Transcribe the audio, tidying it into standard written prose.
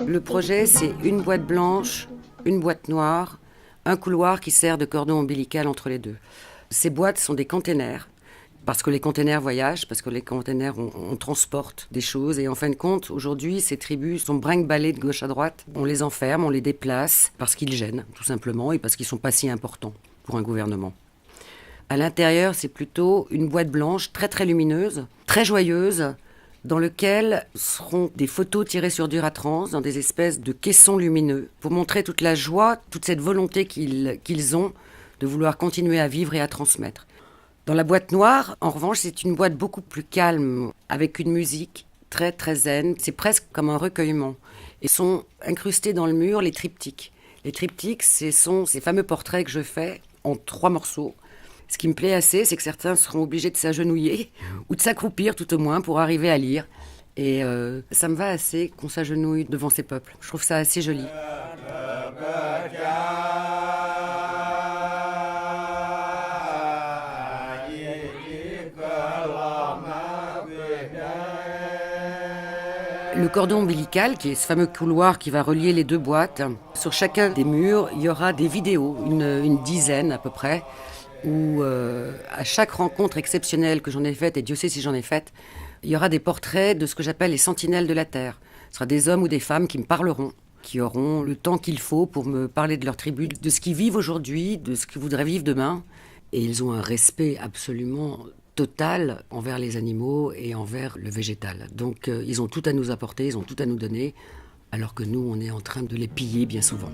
Le projet, c'est une boîte blanche, une boîte noire, un couloir qui sert de cordon ombilical entre les deux. Ces boîtes sont des containers, parce que les containers voyagent, parce que les containers, on transporte des choses. Et en fin de compte, aujourd'hui, ces tribus sont brinque-ballées de gauche à droite. On les enferme, on les déplace, parce qu'ils gênent, tout simplement, et parce qu'ils ne sont pas si importants pour un gouvernement. À l'intérieur, c'est plutôt une boîte blanche, très très lumineuse, très joyeuse, dans lequel seront des photos tirées sur dur à trans, dans des espèces de caissons lumineux, pour montrer toute la joie, toute cette volonté qu'ils ont de vouloir continuer à vivre et à transmettre. Dans la boîte noire, en revanche, c'est une boîte beaucoup plus calme, avec une musique très très zen. C'est presque comme un recueillement. Et sont incrustés dans le mur les triptyques. Les triptyques, ce sont ces fameux portraits que je fais en 3 morceaux. Ce qui me plaît assez, c'est que certains seront obligés de s'agenouiller, ou de s'accroupir tout au moins, pour arriver à lire. Et ça me va assez qu'on s'agenouille devant ces peuples. Je trouve ça assez joli. Le cordon ombilical, qui est ce fameux couloir qui va relier les 2 boîtes, sur chacun des murs, il y aura des vidéos, une dizaine à peu près, où à chaque rencontre exceptionnelle que j'en ai faite, et Dieu sait si j'en ai faite, il y aura des portraits de ce que j'appelle les sentinelles de la Terre. Ce sera des hommes ou des femmes qui me parleront, qui auront le temps qu'il faut pour me parler de leur tribu, de ce qu'ils vivent aujourd'hui, de ce qu'ils voudraient vivre demain. Et ils ont un respect absolument total envers les animaux et envers le végétal. Donc ils ont tout à nous apporter, ils ont tout à nous donner, alors que nous, on est en train de les piller bien souvent.